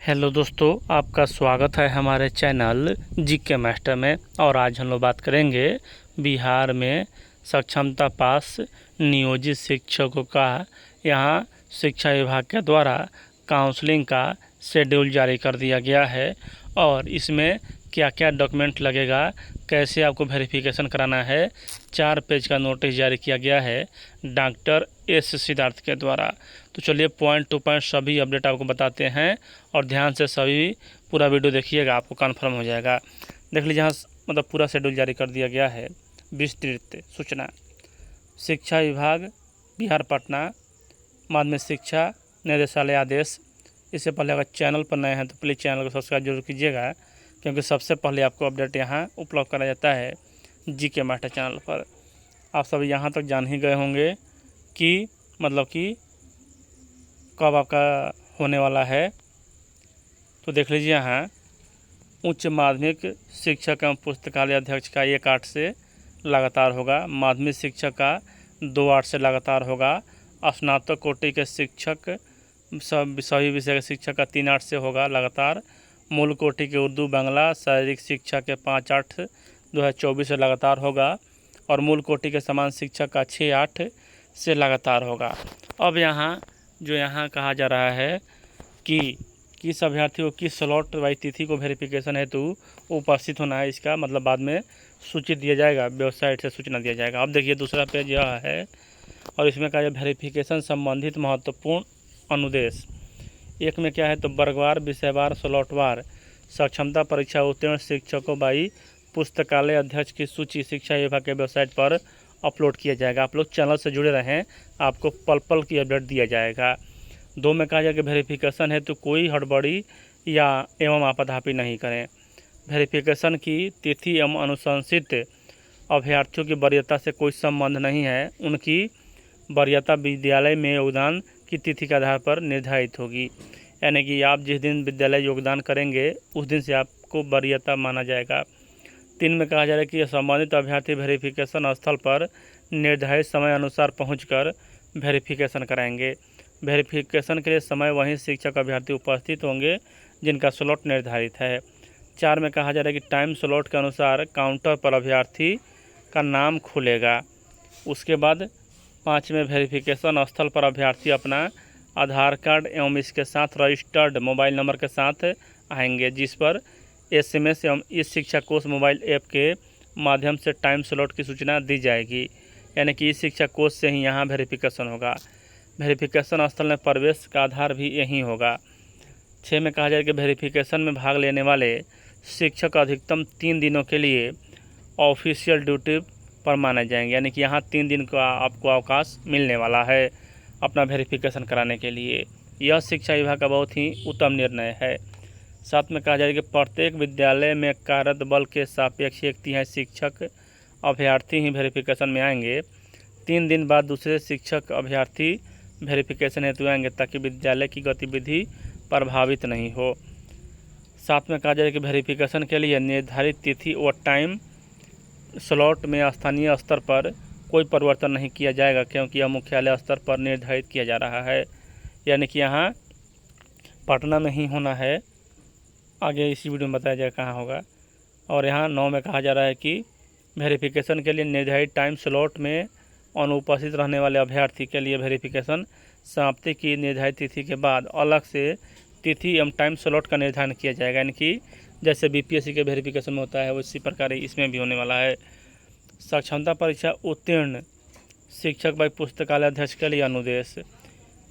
Hello दोस्तों, आपका स्वागत है हमारे चैनल जीके मास्टर में। और आज हम लोग बात करेंगे बिहार में सक्षमता पास नियोजित शिक्षकों का यहाँ शिक्षा विभाग के द्वारा काउंसलिंग का शेड्यूल जारी कर दिया गया है। और इसमें क्या क्या डॉक्यूमेंट लगेगा, कैसे आपको वेरिफिकेशन कराना है, 4 पेज का नोटिस जारी किया गया है डॉक्टर एस सिद्धार्थ के द्वारा। तो चलिए पॉइंट टू पॉइंट सभी अपडेट आपको बताते हैं और ध्यान से सभी पूरा वीडियो देखिएगा, आपको कन्फर्म हो जाएगा। देख लीजिए, यहाँ मतलब पूरा शेड्यूल जारी कर दिया गया है। विस्तृत सूचना शिक्षा विभाग बिहार पटना माध्यमिक शिक्षा निदेशालय आदेश। इससे पहले अगर चैनल पर नए हैं तो प्लीज़ चैनल को सब्सक्राइब जरूर कीजिएगा, क्योंकि सबसे पहले आपको अपडेट यहाँ उपलब्ध कराया जाता है जीके मास्टर चैनल पर। आप सभी यहाँ तक जान ही गए होंगे कि मतलब कि कब आपका होने वाला है। तो देख लीजिए, यहाँ उच्च माध्यमिक शिक्षक एवं पुस्तकालय अध्यक्ष का 1/8 से लगातार होगा। माध्यमिक शिक्षक का 2/8 से लगातार होगा। स्नातक कोटि के शिक्षक सभी विषय के शिक्षक का 3/8 से होगा लगातार। मूल कोटि के उर्दू बांग्ला शारीरिक शिक्षा के 5/8 2024 से लगातार होगा। और मूल कोटि के समान शिक्षक का 6/8 से लगातार होगा। अब यहाँ कहा जा रहा है कि किस अभ्यर्थी को किस स्लॉट वाइज तिथि को वेरिफिकेशन हेतु उपस्थित होना है, इसका मतलब बाद में सूचित दिया जाएगा, वेबसाइट से सूचना दिया जाएगा। अब देखिए दूसरा पेज यह है और इसमें कहा जाए वेरिफिकेशन संबंधित महत्वपूर्ण अनुदेश। एक में क्या है तो वर्गवार विषयवार स्लॉटवार सक्षमता परीक्षा उत्तीर्ण शिक्षकों बाई पुस्तकालय अध्यक्ष की सूची शिक्षा विभाग के वेबसाइट पर अपलोड किया जाएगा। आप लोग चैनल से जुड़े रहें, आपको पल पल की अपडेट दिया जाएगा। 2 में कहा जाए कि वेरिफिकेशन है तो कोई हड़बड़ी या एवं आपाधापी नहीं करें। वेरिफिकेशन की तिथि एवं अनुशंसित अभ्यर्थियों की वरीयता से कोई संबंध नहीं है। उनकी वरीयता विद्यालय में योगदान की तिथि के आधार पर निर्धारित होगी। यानी कि आप जिस दिन विद्यालय योगदान करेंगे उस दिन से आपको वरीयता माना जाएगा। 3 में कहा जा रहा है कि संबंधित अभ्यर्थी वेरिफिकेशन स्थल पर निर्धारित समय अनुसार पहुंचकर वेरिफिकेशन कराएंगे। वेरिफिकेशन के लिए समय वहीं शिक्षक अभ्यर्थी उपस्थित होंगे जिनका स्लॉट निर्धारित है। 4 में कहा जा रहा है कि टाइम स्लॉट के अनुसार काउंटर पर अभ्यर्थी का नाम खुलेगा। उसके बाद 5 में वेरिफिकेशन स्थल पर अभ्यर्थी अपना आधार कार्ड एवं इसके साथ रजिस्टर्ड मोबाइल नंबर के साथ आएंगे, जिस पर SMS एवं इस शिक्षा कोष मोबाइल ऐप के माध्यम से टाइम स्लॉट की सूचना दी जाएगी। यानी कि इस शिक्षा कोष से ही यहाँ वेरिफिकेशन होगा। वेरिफिकेशन स्थल में प्रवेश का आधार भी यही होगा। 6 में कहा जाए कि वेरिफिकेशन में भाग लेने वाले शिक्षक अधिकतम 3 दिनों के लिए ऑफिशियल ड्यूटी पर माने जाएंगे। यानी कि यहाँ 3 दिन का आपको अवकाश मिलने वाला है अपना वेरिफिकेशन कराने के लिए। यह शिक्षा विभाग का बहुत ही उत्तम निर्णय है। 7 में कहा जाए कि प्रत्येक विद्यालय में कार्यरत बल के सापेक्ष 1/3 शिक्षक अभ्यर्थी ही वेरिफिकेशन में आएंगे। 3 दिन बाद दूसरे शिक्षक अभ्यर्थी वेरिफिकेशन हेतु आएंगे ताकि विद्यालय की गतिविधि प्रभावित नहीं हो। 7 में कहा जाए कि वेरिफिकेशन के लिए निर्धारित तिथि और टाइम स्लॉट में स्थानीय स्तर पर कोई परिवर्तन नहीं किया जाएगा, क्योंकि यह मुख्यालय स्तर पर निर्धारित किया जा रहा है। यानी कि यहाँ पटना में ही होना है, आगे इसी वीडियो में बताया जाएगा कहाँ होगा। और यहाँ 9 में कहा जा रहा है कि वेरिफिकेशन के लिए निर्धारित टाइम स्लॉट में अनुपस्थित रहने वाले अभ्यर्थी के लिए वेरिफिकेशन समाप्ति की निर्धारित तिथि के बाद अलग से तिथि एवं टाइम स्लॉट का निर्धारण किया जाएगा। यानी कि जैसे BPSC के वेरिफिकेशन में होता है उसी प्रकार इसमें भी होने वाला है। सक्षमता परीक्षा उत्तीर्ण शिक्षक बाई पुस्तकालय अध्यक्ष के लिए अनुदेश।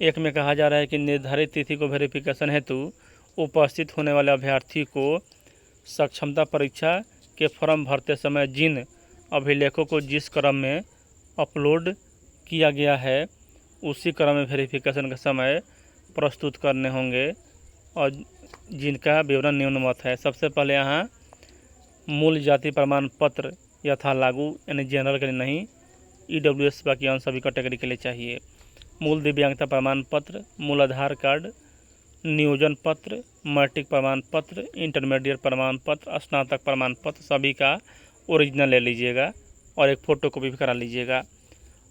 1 में कहा जा रहा है कि निर्धारित तिथि को वेरिफिकेशन हेतु उपस्थित होने वाले अभ्यर्थी को सक्षमता परीक्षा के फॉर्म भरते समय जिन अभिलेखों को जिस क्रम में अपलोड किया गया है उसी क्रम में वेरिफिकेशन का समय प्रस्तुत करने होंगे और जिनका विवरण निम्नवत है। सबसे पहले यहाँ मूल जाति प्रमाण पत्र यथा लागू, यानी जनरल के लिए नहीं, EWS बाकी अन्य सभी कैटेगरी के लिए चाहिए। मूल दिव्यांगता प्रमाण पत्र, मूल आधार कार्ड, नियोजन पत्र, मैट्रिक प्रमाण पत्र, इंटरमीडिएट प्रमाण पत्र, स्नातक प्रमाण पत्र सभी का ओरिजिनल ले लीजिएगा और एक फ़ोटोकॉपी भी करा लीजिएगा।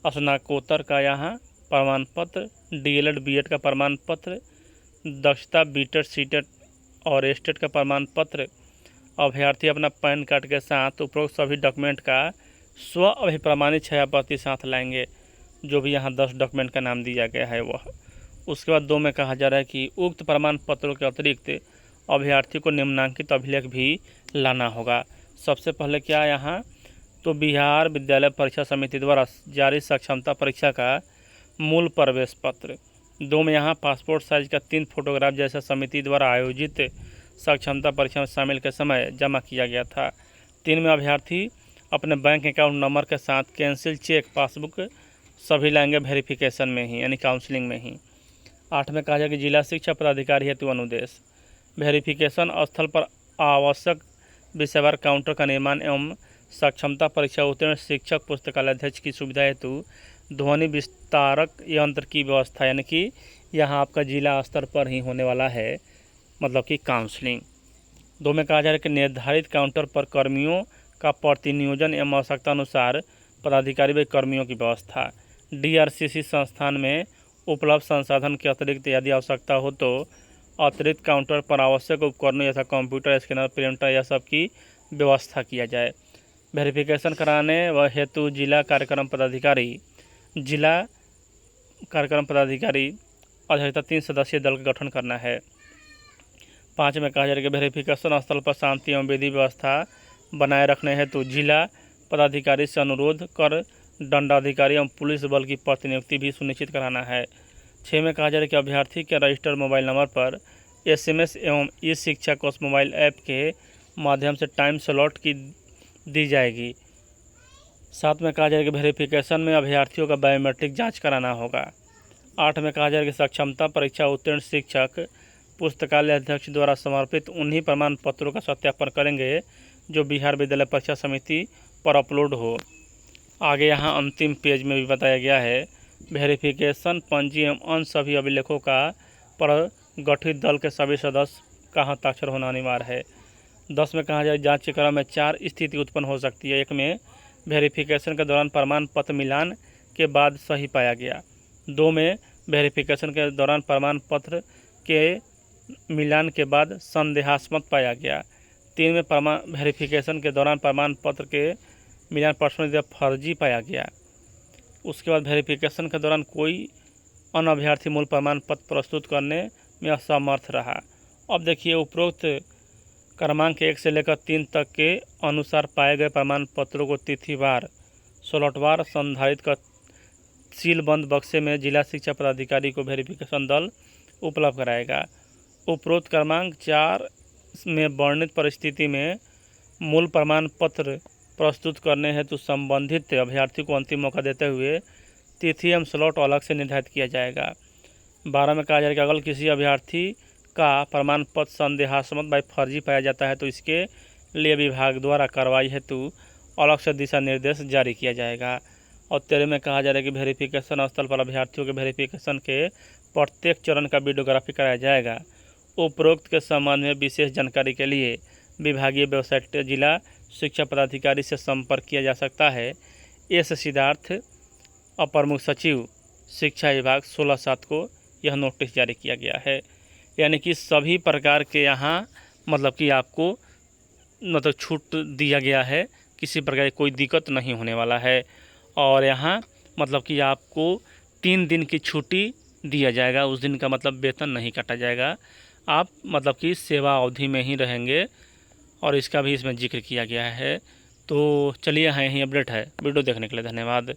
स्नातकोत्तर का यहाँ प्रमाण पत्र, DLED BEd का प्रमाण पत्र, दक्षता BTET CTET और स्टेट का प्रमाण पत्र। अभ्यर्थी अपना पैन कार्ड के साथ उपरोक्त सभी डॉक्यूमेंट का स्व अभिप्रमाणित छायाप्रति साथ लाएंगे, जो भी यहाँ 10 डॉक्यूमेंट का नाम दिया गया है वह। उसके बाद 2 में कहा जा रहा है कि उक्त प्रमाण पत्रों के अतिरिक्त अभ्यर्थी को निम्नांकित अभिलेख भी लाना होगा। सबसे पहले क्या यहाँ तो बिहार विद्यालय परीक्षा समिति द्वारा जारी सक्षमता परीक्षा का मूल प्रवेश पत्र। 2 में यहाँ पासपोर्ट साइज का 3 फोटोग्राफ जैसा समिति द्वारा आयोजित सक्षमता परीक्षा में शामिल के समय जमा किया गया था। 3 में अभ्यर्थी अपने बैंक अकाउंट नंबर के साथ कैंसिल चेक पासबुक सभी लाएंगे वेरिफिकेशन में ही, यानी काउंसलिंग में ही। 8 में कहा जाए कि जिला शिक्षा पदाधिकारी हेतु अनुदेश। वेरिफिकेशन स्थल पर आवश्यक विषयवार काउंटर का निर्माण एवं सक्षमता परीक्षा उत्तीर्ण शिक्षक पुस्तकालयाध्यक्ष की सुविधा हेतु ध्वनि विस्तारक यंत्र की व्यवस्था, यानी कि यहाँ आपका जिला स्तर पर ही होने वाला है, मतलब कि काउंसलिंग। 2 में कहा जा रहा है कि निर्धारित काउंटर पर कर्मियों का प्रतिनियोजन एवं आवश्यकता अनुसार पदाधिकारी व कर्मियों की व्यवस्था। DRCC संस्थान में उपलब्ध संसाधन के अतिरिक्त यदि आवश्यकता हो तो अतिरिक्त काउंटर पर आवश्यक उपकरणों जैसा कंप्यूटर, स्कैनर, प्रिंटर यह सब की व्यवस्था किया जाए। वेरिफिकेशन कराने व हेतु जिला कार्यक्रम पदाधिकारी अध्यक्षता 3 सदस्यीय दल का गठन करना है। 5 में कहा जा रहा है कि वेरिफिकेशन स्थल पर शांति एवं विधि व्यवस्था बनाए रखने हेतु जिला पदाधिकारी से अनुरोध कर दंडाधिकारी एवं पुलिस बल की प्रतिनियुक्ति भी सुनिश्चित कराना है। 6 में कहा जा रहा है कि अभ्यर्थी के रजिस्टर्ड मोबाइल नंबर पर SMS एवं ई शिक्षा कोष मोबाइल ऐप के माध्यम से टाइम स्लॉट की दी जाएगी। 7 में कहा जा रहा है कि वेरिफिकेशन में अभ्यर्थियों का बायोमेट्रिक जाँच कराना होगा। 8 में कहा जा रहा है कि सक्षमता परीक्षा उत्तीर्ण शिक्षक पुस्तकालय अध्यक्ष द्वारा समर्पित उन्हीं प्रमाण पत्रों का सत्यापन करेंगे जो बिहार विद्यालय परीक्षा समिति पर अपलोड हो। आगे यहाँ अंतिम पेज में भी बताया गया है वेरिफिकेशन पंजी एवं अन्य सभी अभिलेखों का पर गठित दल के सभी सदस्य का हस्ताक्षर होना अनिवार्य है। 10 में कहा जाए जांच के क्रम में 4 स्थिति उत्पन्न हो सकती है। 1 में वेरिफिकेशन के दौरान प्रमाण पत्र मिलान के बाद सही पाया गया। 2 में वेरिफिकेशन के दौरान प्रमाण पत्र के मिलान के बाद संदेहास्पद पाया गया। 3 में वेरिफिकेशन के दौरान प्रमाण पत्र के मिलान प्रश्न फर्जी पाया गया। उसके बाद वेरिफिकेशन के दौरान कोई अन्य अभ्यर्थी मूल प्रमाण पत्र प्रस्तुत करने में असमर्थ रहा। अब देखिए उपरोक्त क्रमांक 1 से लेकर 3 तक के अनुसार पाए गए प्रमाण पत्रों को तिथिवार स्लॉटवार संधारित कर सीलबंद बक्से में जिला शिक्षा पदाधिकारी को वेरिफिकेशन दल उपलब्ध कराएगा। उपरोक्त क्रमांक 4 में वर्णित परिस्थिति में मूल प्रमाण पत्र प्रस्तुत करने हेतु संबंधित अभ्यर्थी को अंतिम मौका देते हुए तिथि एवं स्लॉट अलग से निर्धारित किया जाएगा। 12 में कहा जाएगा कि अगर किसी अभ्यर्थी का प्रमाण पत्र संदेहास्पद व फर्जी पाया जाता है तो इसके लिए विभाग द्वारा कार्रवाई हेतु अलग से दिशा निर्देश जारी किया जाएगा। और 13 में कहा जा रहा है कि वेरिफिकेशन स्थल पर अभ्यर्थियों के वेरिफिकेशन के प्रत्येक चरण का वीडियोग्राफी कराया जाएगा। उपरोक्त के संबंध में विशेष जानकारी के लिए विभागीय वेबसाइट जिला शिक्षा पदाधिकारी से संपर्क किया जा सकता है। एस सिद्धार्थ अपर मुख्य सचिव शिक्षा विभाग 16/7 को यह नोटिस जारी किया गया है। यानी कि सभी प्रकार के यहाँ मतलब कि आपको मतलब छूट दिया गया है, किसी प्रकार की कोई दिक्कत नहीं होने वाला है। और यहाँ मतलब कि आपको 3 दिन की छुट्टी दिया जाएगा, उस दिन का मतलब वेतन नहीं काटा जाएगा, आप मतलब कि सेवा अवधि में ही रहेंगे और इसका भी इसमें जिक्र किया गया है। तो चलिए यहाँ यही अपडेट है। वीडियो देखने के लिए धन्यवाद।